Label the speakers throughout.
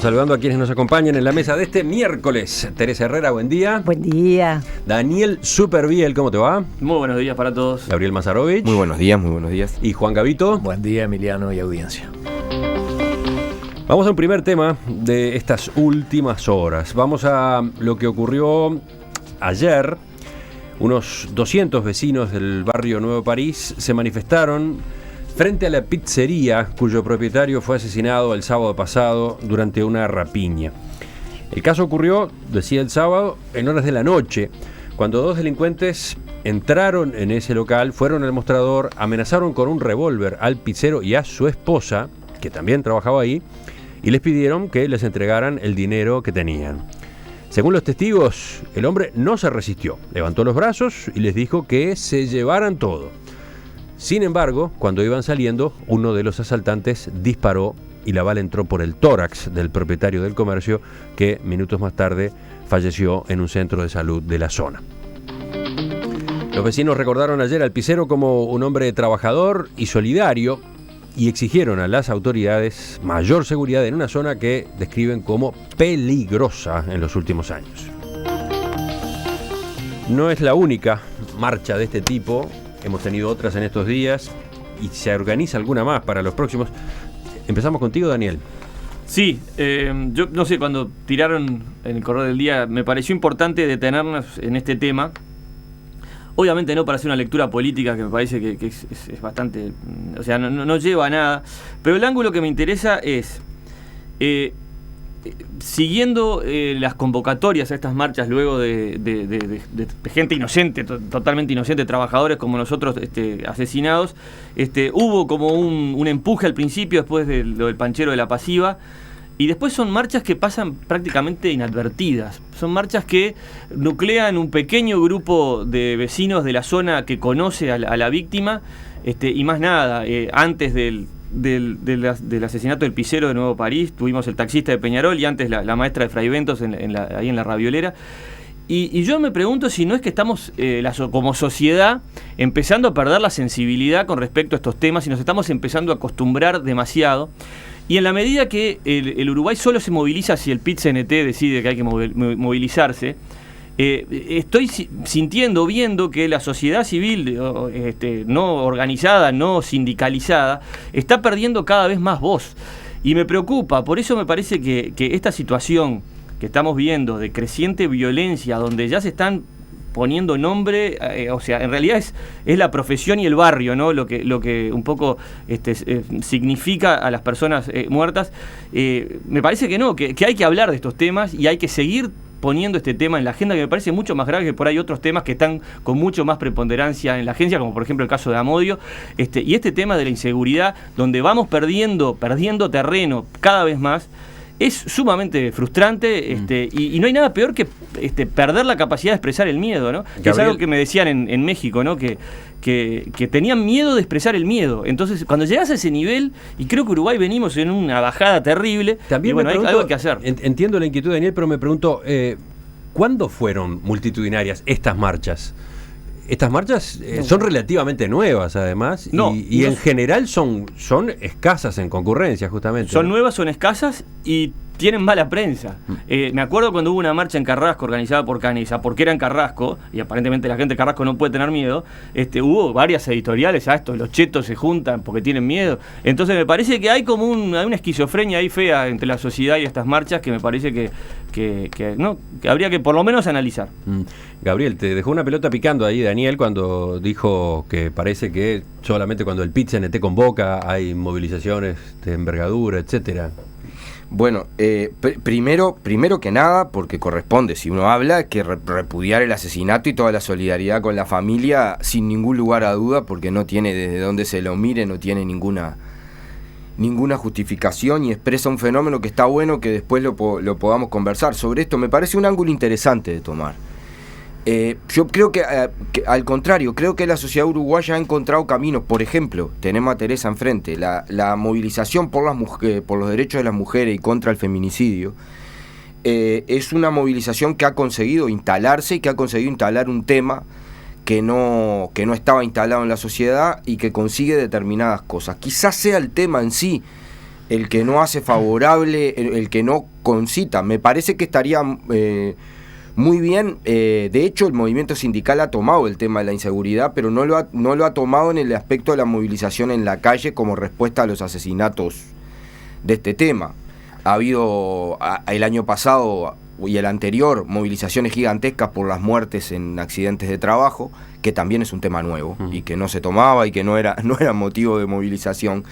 Speaker 1: saludando a quienes nos acompañan en la mesa de este miércoles. Teresa Herrera, buen día.
Speaker 2: Buen día.
Speaker 1: Daniel Superviel, ¿cómo te va?
Speaker 3: Muy buenos días para todos.
Speaker 1: Gabriel Mazarovich.
Speaker 4: Muy buenos días, muy buenos días.
Speaker 1: Y Juan Gavito.
Speaker 5: Buen día, Emiliano y audiencia.
Speaker 1: Vamos a un primer tema de estas últimas horas. Vamos a lo que ocurrió ayer. Unos 200 vecinos del barrio Nuevo París se manifestaron frente a la pizzería cuyo propietario fue asesinado el sábado pasado durante una rapiña. El caso ocurrió, decía el sábado, en horas de la noche, cuando dos delincuentes entraron en ese local, fueron al mostrador, amenazaron con un revólver al pizzero y a su esposa, que también trabajaba ahí, y les pidieron que les entregaran el dinero que tenían. Según los testigos, el hombre no se resistió, levantó los brazos y les dijo que se llevaran todo. Sin embargo, cuando iban saliendo, uno de los asaltantes disparó y la bala entró por el tórax del propietario del comercio, que minutos más tarde falleció en un centro de salud de la zona. Los vecinos recordaron ayer al pizzero como un hombre trabajador y solidario y exigieron a las autoridades mayor seguridad en una zona que describen como peligrosa en los últimos años. No es la única marcha de este tipo. Hemos tenido otras en estos días y se organiza alguna más para los próximos. Empezamos contigo, Daniel.
Speaker 3: Sí, yo no sé, cuando tiraron en el correo del día, me pareció importante detenernos en este tema. Obviamente no para hacer una lectura política, que me parece que es bastante... O sea, no lleva a nada. Pero el ángulo que me interesa es... siguiendo las convocatorias a estas marchas luego de gente inocente, totalmente inocente, trabajadores como nosotros asesinados, hubo como un empuje al principio, después de lo del panchero de la pasiva, y después son marchas que pasan prácticamente inadvertidas. Son marchas que nuclean un pequeño grupo de vecinos de la zona que conoce a la víctima, y más nada. Antes del asesinato del pizzero de Nuevo París, tuvimos el taxista de Peñarol y antes la maestra de Fraiventos ahí en la Raviolera. Y yo me pregunto si no es que estamos como sociedad empezando a perder la sensibilidad con respecto a estos temas y nos estamos empezando a acostumbrar demasiado. Y en la medida que el Uruguay solo se moviliza si el PIT-CNT decide que hay que movilizarse, estoy viendo que la sociedad civil no organizada, no sindicalizada, está perdiendo cada vez más voz. Y me preocupa, por eso me parece que esta situación que estamos viendo de creciente violencia, donde ya se están poniendo nombre, o sea, en realidad es la profesión y el barrio, ¿no? Lo que un poco significa a las personas muertas. Me parece que no, que hay que hablar de estos temas y hay que seguir poniendo este tema en la agenda, que me parece mucho más grave, que por ahí otros temas que están con mucho más preponderancia en la agencia, como por ejemplo el caso de Amodio, y este tema de la inseguridad, donde vamos perdiendo terreno cada vez más. Es sumamente frustrante, y no hay nada peor que perder la capacidad de expresar el miedo, ¿no? Que es algo que me decían en México, ¿no? Que tenían miedo de expresar el miedo. Entonces, cuando llegas a ese nivel, y creo que Uruguay venimos en una bajada terrible,
Speaker 1: también, y bueno,
Speaker 3: hay algo que hacer.
Speaker 1: Entiendo la inquietud, Daniel, pero me pregunto, ¿cuándo fueron multitudinarias estas marchas? Estas marchas son relativamente nuevas, además, y en general son escasas en concurrencia, justamente.
Speaker 3: Son nuevas, son escasas y tienen mala prensa. Me acuerdo cuando hubo una marcha en Carrasco organizada por Canesa, porque era en Carrasco, y aparentemente la gente de Carrasco no puede tener miedo, hubo varias editoriales los chetos se juntan porque tienen miedo. Entonces me parece que hay como una esquizofrenia ahí fea entre la sociedad y estas marchas que me parece que habría que por lo menos analizar.
Speaker 1: Gabriel, te dejó una pelota picando ahí Daniel cuando dijo que parece que solamente cuando el PIT-CNT convoca hay movilizaciones de envergadura, etcétera.
Speaker 4: Bueno, primero que nada, porque corresponde, si uno habla, que repudiar el asesinato y toda la solidaridad con la familia sin ningún lugar a duda, porque no tiene, desde donde se lo mire, no tiene ninguna justificación y expresa un fenómeno que está bueno que después lo podamos conversar. Sobre esto me parece un ángulo interesante de tomar. Yo creo que al contrario, creo que la sociedad uruguaya ha encontrado caminos. Por ejemplo, tenemos a Teresa enfrente, la movilización por los derechos de las mujeres y contra el feminicidio es una movilización que ha conseguido instalarse y que ha conseguido instalar un tema que no estaba instalado en la sociedad y que consigue determinadas cosas. Quizás sea el tema en sí el que no hace favorable, el que no con cita. Me parece que estaría muy bien. De hecho, el movimiento sindical ha tomado el tema de la inseguridad, pero no lo ha tomado en el aspecto de la movilización en la calle como respuesta a los asesinatos de este tema. Ha habido el año pasado y el anterior movilizaciones gigantescas por las muertes en accidentes de trabajo, que también es un tema nuevo y que no se tomaba y que no era motivo de movilización.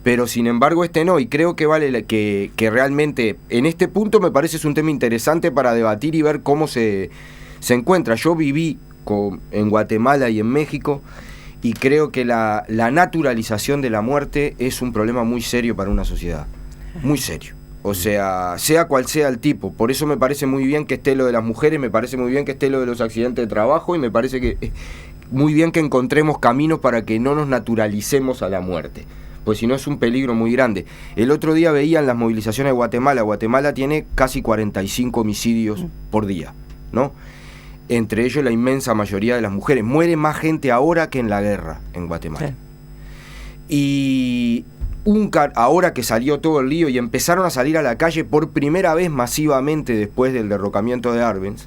Speaker 4: Pero sin embargo no, y creo que vale que realmente en este punto me parece es un tema interesante para debatir y ver cómo se encuentra. Yo viví en Guatemala y en México, y creo que la naturalización de la muerte es un problema muy serio para una sociedad, muy serio. O sea cual sea el tipo. Por eso me parece muy bien que esté lo de las mujeres, me parece muy bien que esté lo de los accidentes de trabajo, y me parece que muy bien que encontremos caminos para que no nos naturalicemos a la muerte, pues si no es un peligro muy grande. El otro día veían las movilizaciones de Guatemala. Guatemala tiene casi 45 homicidios por día, ¿no? Entre ellos la inmensa mayoría de las mujeres. Muere más gente ahora que en la guerra en Guatemala. Sí. Y ahora que salió todo el lío y empezaron a salir a la calle por primera vez masivamente después del derrocamiento de Arbenz,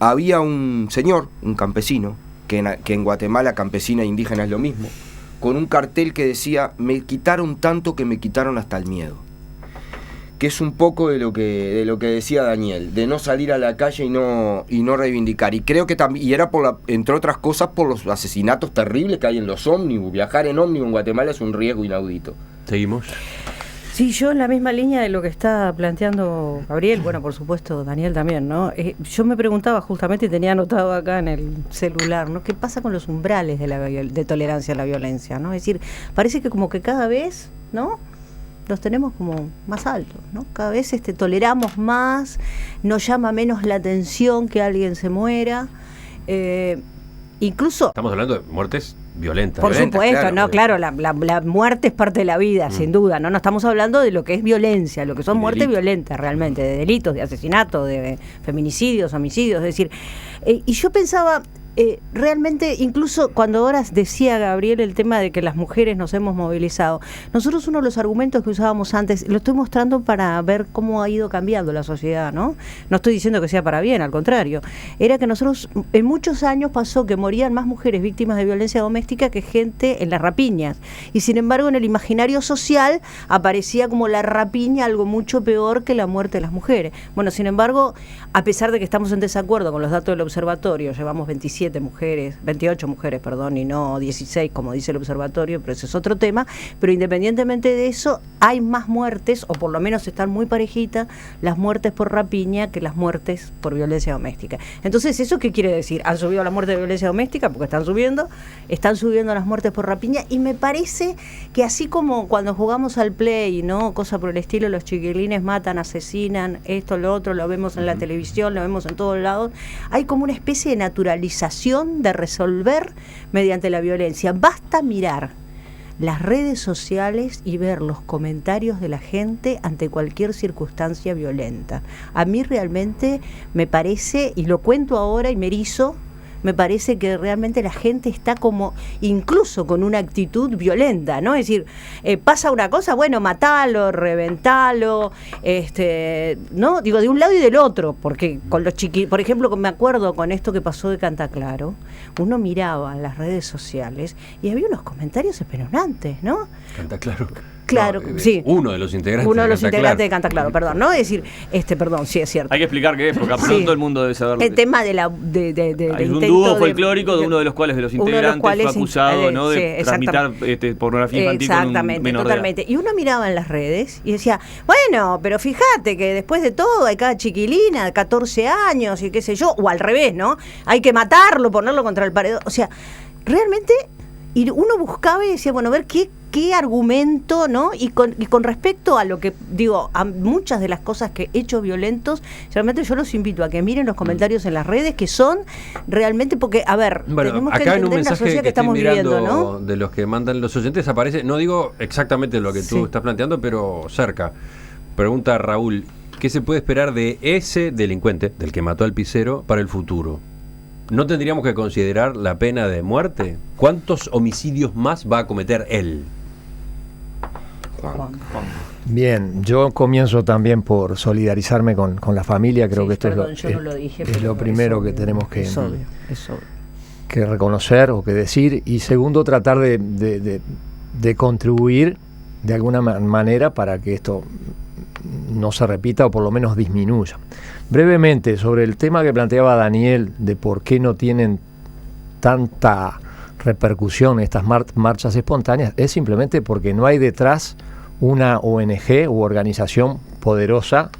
Speaker 4: había un señor, un campesino, que en Guatemala campesina e indígena es lo mismo, con un cartel que decía: me quitaron tanto que me quitaron hasta el miedo. Que es un poco de lo que decía Daniel, de no salir a la calle y no reivindicar. Y creo que también, y era entre otras cosas, por los asesinatos terribles que hay en los ómnibus. Viajar en ómnibus en Guatemala es un riesgo inaudito.
Speaker 1: Seguimos.
Speaker 2: Sí, yo en la misma línea de lo que está planteando Gabriel, bueno, por supuesto Daniel también, ¿no? Yo me preguntaba justamente, y tenía anotado acá en el celular, ¿no? ¿Qué pasa con los umbrales de tolerancia a la violencia, ¿no? Es decir, parece que como que cada vez, ¿no?, los tenemos como más altos, ¿no? Cada vez toleramos más, nos llama menos la atención que alguien se muera, incluso...
Speaker 1: Estamos hablando de muertes violentas.
Speaker 2: Por supuesto, claro, la muerte es parte de la vida, sin duda, ¿no? No estamos hablando de lo que es violencia, lo que son muertes violentas realmente, de delitos, de asesinatos, de feminicidios, homicidios, es decir, y yo pensaba... realmente, incluso cuando ahora decía Gabriel el tema de que las mujeres nos hemos movilizado, nosotros uno de los argumentos que usábamos antes, lo estoy mostrando para ver cómo ha ido cambiando la sociedad, ¿no? No estoy diciendo que sea para bien, al contrario, era que nosotros en muchos años pasó que morían más mujeres víctimas de violencia doméstica que gente en las rapiñas, y sin embargo en el imaginario social aparecía como la rapiña algo mucho peor que la muerte de las mujeres. Bueno, sin embargo, a pesar de que estamos en desacuerdo con los datos del observatorio, llevamos 28 mujeres, y no 16 como dice el observatorio, pero ese es otro tema, pero independientemente de eso, hay más muertes, o por lo menos están muy parejitas las muertes por rapiña que las muertes por violencia doméstica. Entonces, ¿eso qué quiere decir? Han subido las muertes de violencia doméstica porque están subiendo las muertes por rapiña, y me parece que así como cuando jugamos al play, ¿no?, cosa por el estilo, los chiquilines matan, asesinan, esto, lo otro, lo vemos en la televisión, lo vemos en todos lados, hay como una especie de naturalización de resolver mediante la violencia. Basta mirar las redes sociales y ver los comentarios de la gente ante cualquier circunstancia violenta. A mí realmente me parece, y lo cuento ahora y me erizo, me parece que realmente la gente está como, incluso con una actitud violenta, ¿no? Es decir, pasa una cosa, bueno, matalo, reventalo, ¿no? Digo, de un lado y del otro, porque con los por ejemplo, me acuerdo con esto que pasó de Cantaclaro, uno miraba en las redes sociales y había unos comentarios espeluznantes, ¿no?
Speaker 1: Cantaclaro.
Speaker 2: Claro, sí.
Speaker 1: Uno de los integrantes
Speaker 2: de Cantaclaro, perdón, ¿no? Es decir, perdón, sí, es cierto.
Speaker 3: Hay que explicar qué es, porque todo el mundo debe saberlo.
Speaker 2: El tema de
Speaker 3: hay un dúo folclórico de uno de los cuales de los integrantes fue acusado, ¿no?, de tramitar pornografía infantil con un menor de edad.
Speaker 2: Y uno miraba en las redes y decía, bueno, pero fíjate que después de todo hay cada chiquilina de 14 años y qué sé yo, o al revés, ¿no? Hay que matarlo, ponerlo contra el paredón. O sea, realmente, y uno buscaba y decía, bueno, a ver qué argumento, ¿no? Y con respecto a lo que digo, a muchas de las cosas que hechos violentos, realmente yo los invito a que miren los comentarios en las redes, que son realmente, porque, a ver, tenemos que entender la sociedad que estamos viviendo, ¿no?
Speaker 1: De los que mandan los oyentes aparece, no digo exactamente lo que tú estás planteando, pero cerca. Pregunta Raúl, ¿qué se puede esperar de ese delincuente, del que mató al pisero, para el futuro? ¿No tendríamos que considerar la pena de muerte? ¿Cuántos homicidios más va a cometer él?
Speaker 4: Juan.
Speaker 5: Bien, yo comienzo también por solidarizarme con la familia. Creo que esto es lo primero que tenemos que reconocer o que decir. Y segundo, tratar de contribuir de alguna manera para que esto no se repita o por lo menos disminuya. Brevemente, sobre el tema que planteaba Daniel de por qué no tienen tanta repercusión estas marchas espontáneas, es simplemente porque no hay detrás una ONG u organización poderosa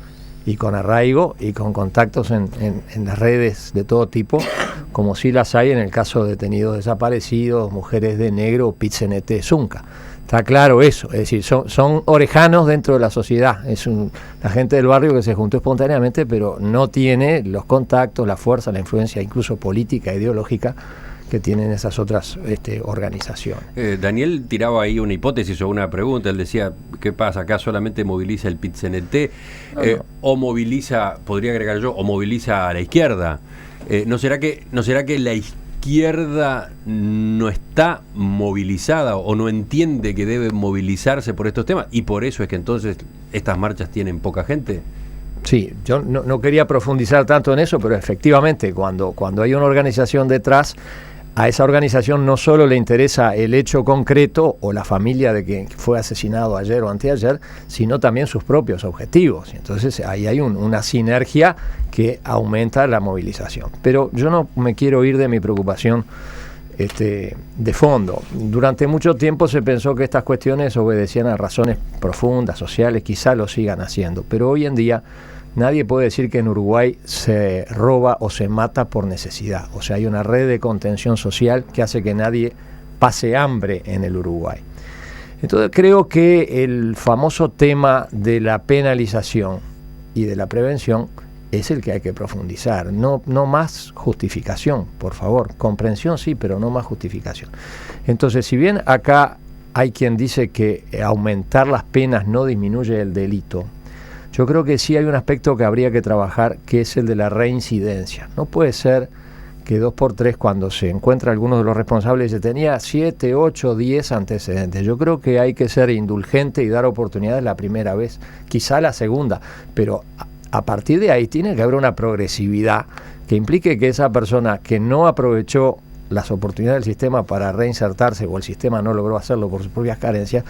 Speaker 5: y con arraigo y con contactos en las redes de todo tipo, como sí las hay en el caso de detenidos desaparecidos, mujeres de negro o Pit-CNT Zunca. Está claro eso, es decir, son orejanos dentro de la sociedad, es la gente del barrio que se juntó espontáneamente, pero no tiene los contactos, la fuerza, la influencia, incluso política, ideológica, que tienen esas otras organizaciones.
Speaker 1: Daniel tiraba ahí una hipótesis o una pregunta, él decía, ¿qué pasa? ¿Acá solamente moviliza el Pit-CNT? No. O moviliza, podría agregar yo, o moviliza a la izquierda. ¿No será que la izquierda no está movilizada o no entiende que debe movilizarse por estos temas? Y por eso es que entonces estas marchas tienen poca gente.
Speaker 5: Sí, yo no quería profundizar tanto en eso, pero efectivamente cuando hay una organización detrás, a esa organización no solo le interesa el hecho concreto o la familia de que fue asesinado ayer o anteayer, sino también sus propios objetivos. Entonces ahí hay una sinergia que aumenta la movilización. Pero yo no me quiero ir de mi preocupación de fondo. Durante mucho tiempo se pensó que estas cuestiones obedecían a razones profundas, sociales, quizá lo sigan haciendo, pero hoy en día nadie puede decir que en Uruguay se roba o se mata por necesidad. O sea, hay una red de contención social que hace que nadie pase hambre en el Uruguay. Entonces creo que el famoso tema de la penalización y de la prevención es el que hay que profundizar. No más justificación, por favor. Comprensión sí, pero no más justificación. Entonces, si bien acá hay quien dice que aumentar las penas no disminuye el delito, yo creo que sí hay un aspecto que habría que trabajar, que es el de la reincidencia. No puede ser que 2x3 cuando se encuentra alguno de los responsables se tenía 7, 8, 10 antecedentes. Yo creo que hay que ser indulgente y dar oportunidades la primera vez, quizá la segunda, pero a partir de ahí tiene que haber una progresividad que implique que esa persona que no aprovechó las oportunidades del sistema para reinsertarse o el sistema no logró hacerlo por sus propias carencias,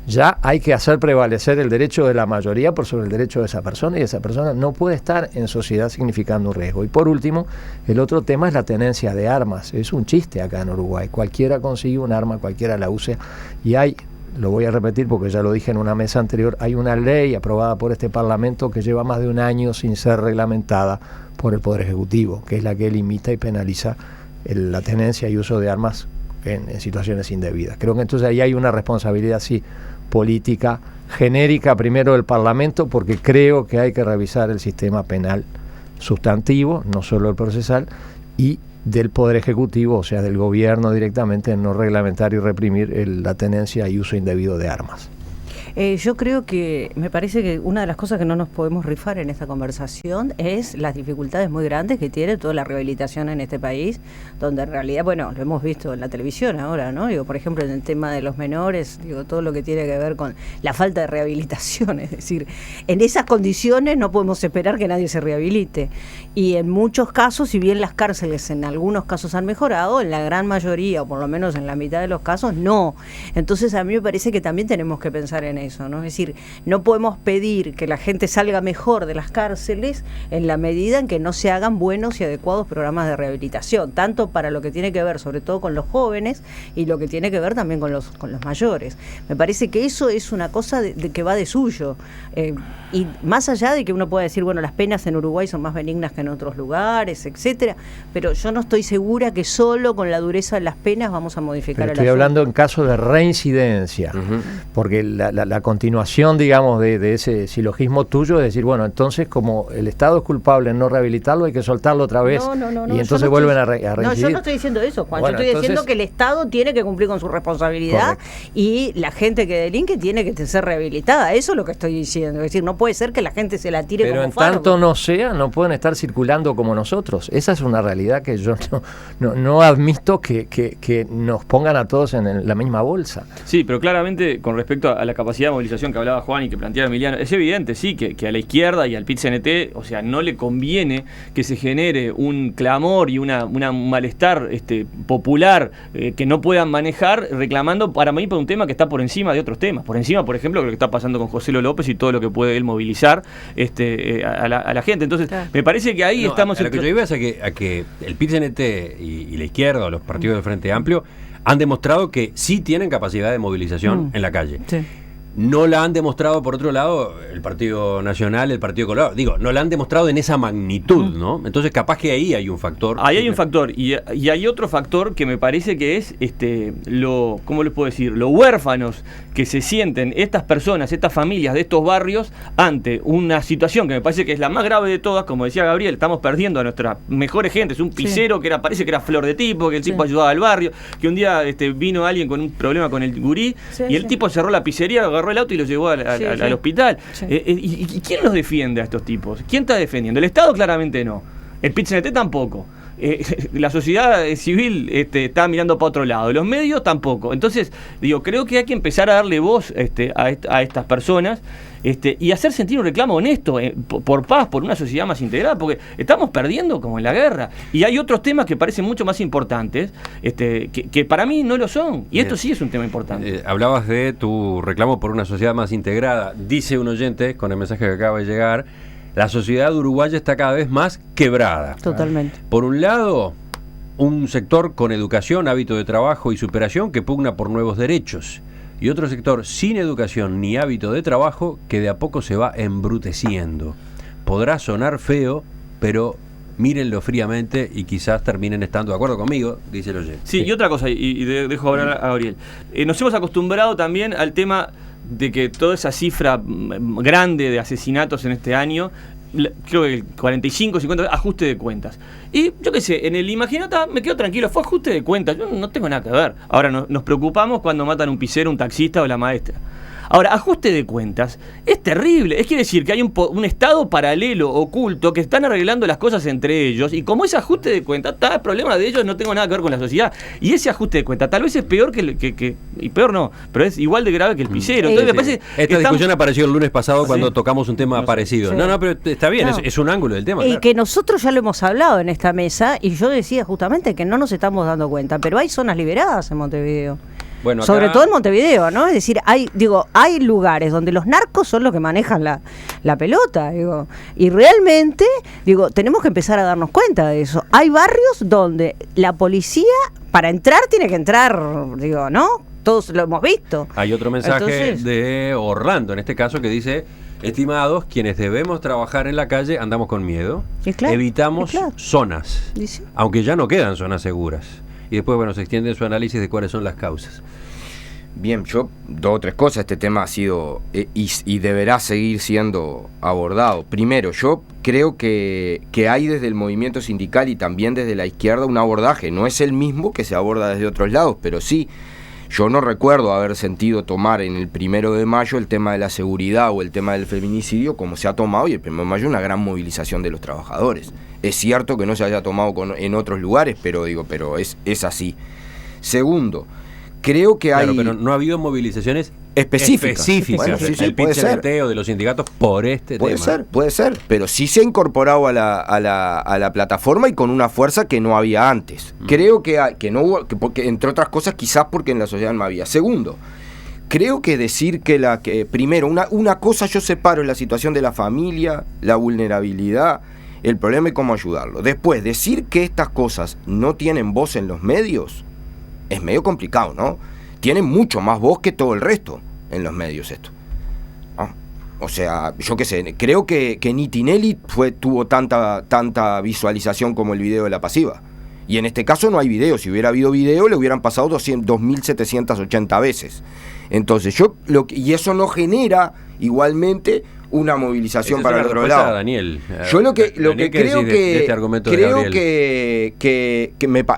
Speaker 5: ya hay que hacer prevalecer el derecho de la mayoría por sobre el derecho de esa persona, y esa persona no puede estar en sociedad significando un riesgo. Y por último, el otro tema es la tenencia de armas. Es un chiste acá en Uruguay. Cualquiera consigue un arma, cualquiera la usa, y hay, lo voy a repetir porque ya lo dije en una mesa anterior, hay una ley aprobada por este Parlamento que lleva más de un año sin ser reglamentada por el Poder Ejecutivo, que es la que limita y penaliza la tenencia y uso de armas en situaciones indebidas. Creo que entonces ahí hay una responsabilidad sí política genérica primero del Parlamento, porque creo que hay que revisar el sistema penal sustantivo, no solo el procesal, y del Poder Ejecutivo, o sea, del gobierno directamente, en no reglamentar y reprimir la tenencia y uso indebido de armas.
Speaker 2: Yo creo que me parece que una de las cosas que no nos podemos rifar en esta conversación es las dificultades muy grandes que tiene toda la rehabilitación en este país, donde en realidad, bueno, lo hemos visto en la televisión ahora, ¿no? Digo, por ejemplo, en el tema de los menores, digo, todo lo que tiene que ver con la falta de rehabilitación, es decir, en esas condiciones no podemos esperar que nadie se rehabilite. Y en muchos casos, si bien las cárceles en algunos casos han mejorado, en la gran mayoría, o por lo menos en la mitad de los casos, no. Entonces a mí me parece que también tenemos que pensar en eso, ¿no? Es decir, no podemos pedir que la gente salga mejor de las cárceles en la medida en que no se hagan buenos y adecuados programas de rehabilitación, tanto para lo que tiene que ver sobre todo con los jóvenes y lo que tiene que ver también con los mayores. Me parece que eso es una cosa de que va de suyo, y más allá de que uno pueda decir, bueno, las penas en Uruguay son más benignas que en otros lugares, etcétera, pero yo no estoy segura que solo con la dureza de las penas vamos a modificar el asunto.
Speaker 5: Estoy hablando en caso de reincidencia, porque la continuación, digamos, de ese silogismo tuyo es decir, bueno, entonces como el Estado es culpable en no rehabilitarlo, hay que soltarlo otra vez, y entonces vuelven a reincidir. No,
Speaker 2: yo no estoy diciendo eso, Juan, bueno, yo estoy diciendo que el Estado tiene que cumplir con su responsabilidad. Correcto. Y la gente que delinque tiene que ser rehabilitada, eso es lo que estoy diciendo, es decir, no puede ser que la gente se la tire como fardo.
Speaker 5: Pero en tanto no sea, no pueden estar circulando como nosotros. Esa es una realidad que yo no admito que nos pongan a todos en la misma bolsa.
Speaker 3: Sí, pero claramente con respecto a la capacidad capacidad de movilización que hablaba Juan y que planteaba Emiliano, es evidente, sí, que a la izquierda y al PIT-CNT, o sea, no le conviene que se genere un clamor y un malestar popular que no puedan manejar, reclamando para mí por un tema que está por encima de otros temas. Por encima, por ejemplo, lo que está pasando con José López y todo lo que puede él movilizar a la gente. Entonces, claro, me parece que ahí estamos...
Speaker 1: Lo que yo iba es a que el PIT-CNT y la izquierda o los partidos del Frente Amplio han demostrado que sí tienen capacidad de movilización en la calle. Sí. No la han demostrado, por otro lado, el Partido Nacional, el Partido Colorado. Digo, no la han demostrado en esa magnitud, ¿no? Entonces, capaz que ahí hay un factor.
Speaker 3: Ahí hay un factor. Y hay otro factor que me parece que es, ¿cómo les puedo decir? Lo huérfanos que se sienten estas personas, estas familias de estos barrios, ante una situación que me parece que es la más grave de todas. Como decía Gabriel, estamos perdiendo a nuestras mejores gentes. Un pisero que parece que era flor de tipo, que el tipo ayudaba al barrio, que un día vino alguien con un problema con el gurí, y el tipo cerró la pizzería, agarró el auto y lo llevó al hospital. Sí. ¿Y quién los defiende a estos tipos? ¿Quién está defendiendo? El Estado claramente no. El PIT-CNT tampoco. La sociedad civil está mirando para otro lado. Los medios tampoco. Entonces, creo que hay que empezar a darle voz a estas personas y hacer sentir un reclamo honesto por paz, por una sociedad más integrada, porque estamos perdiendo como en la guerra. Y hay otros temas que parecen mucho más importantes, que para mí no lo son. Y esto sí es un tema importante.
Speaker 1: Hablabas de tu reclamo por una sociedad más integrada. Dice un oyente, con el mensaje que acaba de llegar, la sociedad uruguaya está cada vez más quebrada.
Speaker 2: Totalmente.
Speaker 1: Por un lado, un sector con educación, hábito de trabajo y superación que pugna por nuevos derechos. Y otro sector sin educación ni hábito de trabajo que de a poco se va embruteciendo. Podrá sonar feo, pero mírenlo fríamente y quizás terminen estando de acuerdo conmigo, dice el oyente.
Speaker 3: Sí, y otra cosa, y dejo hablar a Gabriel. Nos hemos acostumbrado también al tema de que toda esa cifra grande de asesinatos en este año, creo que el 45, 50, ajuste de cuentas. Y yo qué sé, en el Imaginata me quedo tranquilo, fue ajuste de cuentas, yo no tengo nada que ver. Ahora nos preocupamos cuando matan un pisero, un taxista o la maestra. Ahora, ajuste de cuentas es terrible. Es quiere decir que hay un estado paralelo, oculto, que están arreglando las cosas entre ellos. Y como ese ajuste de cuentas, está el problema de ellos, no tengo nada que ver con la sociedad. Y ese ajuste de cuentas tal vez es peor y peor no, pero es igual de grave que el pisero. Entonces me parece
Speaker 1: esta discusión apareció el lunes pasado cuando tocamos un tema parecido. Sí. No, pero está bien, es un ángulo del tema.
Speaker 2: Y claro, que nosotros ya lo hemos hablado en esta mesa, y yo decía justamente que no nos estamos dando cuenta, pero hay zonas liberadas en Montevideo. Bueno, acá... Sobre todo en Montevideo, ¿no? Es decir, hay lugares donde los narcos son los que manejan la pelota, y realmente, tenemos que empezar a darnos cuenta de eso. Hay barrios donde la policía, para entrar, tiene que entrar, ¿no? Todos lo hemos visto.
Speaker 1: Hay otro mensaje de Orlando, en este caso, que dice: estimados, quienes debemos trabajar en la calle andamos con miedo, evitamos zonas, aunque ya no quedan zonas seguras. Y después, se extiende su análisis de cuáles son las causas.
Speaker 4: Bien, yo, 2 o 3 cosas. Este tema ha sido y deberá seguir siendo abordado. Primero, yo creo que hay desde el movimiento sindical y también desde la izquierda un abordaje. No es el mismo que se aborda desde otros lados, pero sí, yo no recuerdo haber sentido tomar en el 1 de mayo el tema de la seguridad o el tema del feminicidio como se ha tomado, y el 1 de mayo una gran movilización de los trabajadores. Es cierto que no se haya tomado en otros lugares, pero es así. Segundo, creo que hay...
Speaker 1: pero no ha habido movilizaciones
Speaker 4: específicas.
Speaker 1: Bueno, el PIT-CNT o de los sindicatos por este tema.
Speaker 4: Puede ser, pero sí se ha incorporado a la plataforma y con una fuerza que no había antes. Creo que no hubo, porque entre otras cosas quizás porque en la sociedad no había. Segundo, creo que decir que primero, una cosa yo separo en la situación de la familia, la vulnerabilidad, el problema y cómo ayudarlo. Después, decir que estas cosas no tienen voz en los medios es medio complicado, ¿no? Tienen mucho más voz que todo el resto en los medios esto, ¿no? O sea, yo qué sé, creo que ni Tinelli tuvo tanta visualización como el video de la pasiva. Y en este caso no hay video. Si hubiera habido video, le hubieran pasado 2.780 veces. Entonces, y eso no genera igualmente una movilización para el otro lado.
Speaker 1: Daniel.
Speaker 4: Yo lo que creo que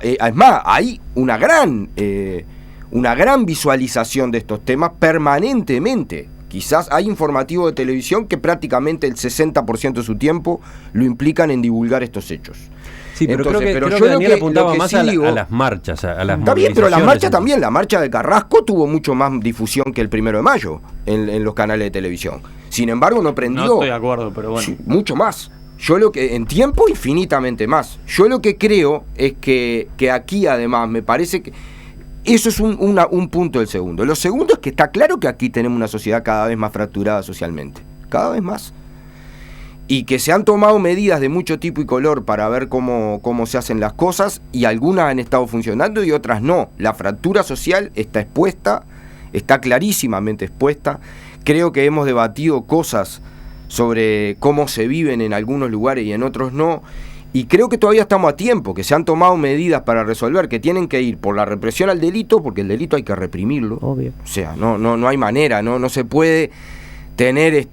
Speaker 4: es más, hay una gran visualización de estos temas permanentemente. Quizás hay informativo de televisión que prácticamente el 60% de su tiempo lo implican en divulgar estos hechos.
Speaker 1: Sí, pero
Speaker 4: Entonces,
Speaker 1: creo que
Speaker 4: yo
Speaker 1: Daniel apuntaba
Speaker 4: lo que
Speaker 1: más
Speaker 4: sí
Speaker 1: a
Speaker 4: digo,
Speaker 1: las marchas, a las
Speaker 4: está bien, pero la
Speaker 1: movilizaciones,
Speaker 4: marcha también, la marcha de Carrasco tuvo mucho más difusión que el 1 de mayo en los canales de televisión. Sin embargo, no prendió.
Speaker 3: No estoy de acuerdo, pero bueno.
Speaker 4: Sí, mucho más. Yo lo que, en tiempo, infinitamente más. Yo lo que creo es que aquí, además, me parece que eso es un punto del segundo. Lo segundo es que está claro que aquí tenemos una sociedad cada vez más fracturada socialmente. Cada vez más. Y que se han tomado medidas de mucho tipo y color para ver cómo se hacen las cosas, y algunas han estado funcionando y otras no. La fractura social está expuesta, está clarísimamente expuesta. Creo que hemos debatido cosas sobre cómo se viven en algunos lugares y en otros no, y creo que todavía estamos a tiempo, que se han tomado medidas para resolver, que tienen que ir por la represión al delito, porque el delito hay que reprimirlo.
Speaker 2: Obvio.
Speaker 4: O sea, no hay manera, no se puede tener el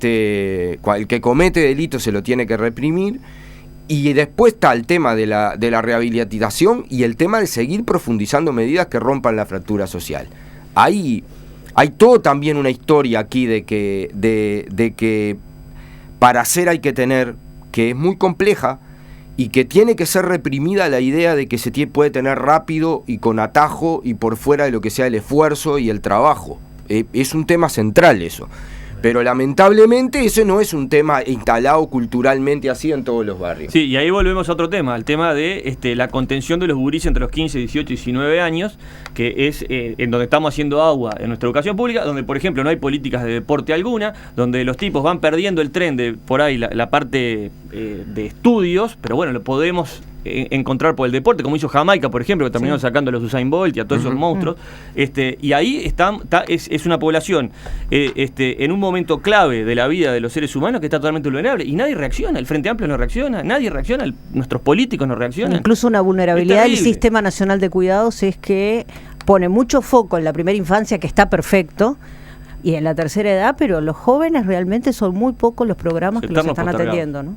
Speaker 4: que comete delito se lo tiene que reprimir. Y después está el tema de la rehabilitación y el tema de seguir profundizando medidas que rompan la fractura social. Hay todo también una historia aquí de que para hacer hay que tener, que es muy compleja y que tiene que ser reprimida la idea de que se puede tener rápido y con atajo y por fuera de lo que sea el esfuerzo y el trabajo. Es un tema central eso. Pero lamentablemente ese no es un tema instalado culturalmente así en todos los barrios.
Speaker 3: Sí, y ahí volvemos a otro tema, el tema de la contención de los gurises entre los 15, 18 y 19 años, que es en donde estamos haciendo agua en nuestra educación pública, donde por ejemplo no hay políticas de deporte alguna, donde los tipos van perdiendo el tren de por ahí la parte de estudios, pero bueno, lo podemos encontrar por el deporte, como hizo Jamaica, por ejemplo, que terminó sacando a los Usain Bolt y a todos esos monstruos. Y ahí es una población en un momento clave de la vida de los seres humanos que está totalmente vulnerable y nadie reacciona. El Frente Amplio no reacciona, nadie reacciona, nuestros políticos no reaccionan.
Speaker 2: Incluso una vulnerabilidad del Sistema Nacional de Cuidados es que pone mucho foco en la primera infancia, que está perfecto, y en la tercera edad, pero los jóvenes realmente son muy pocos los programas que los están atendiendo, ¿no?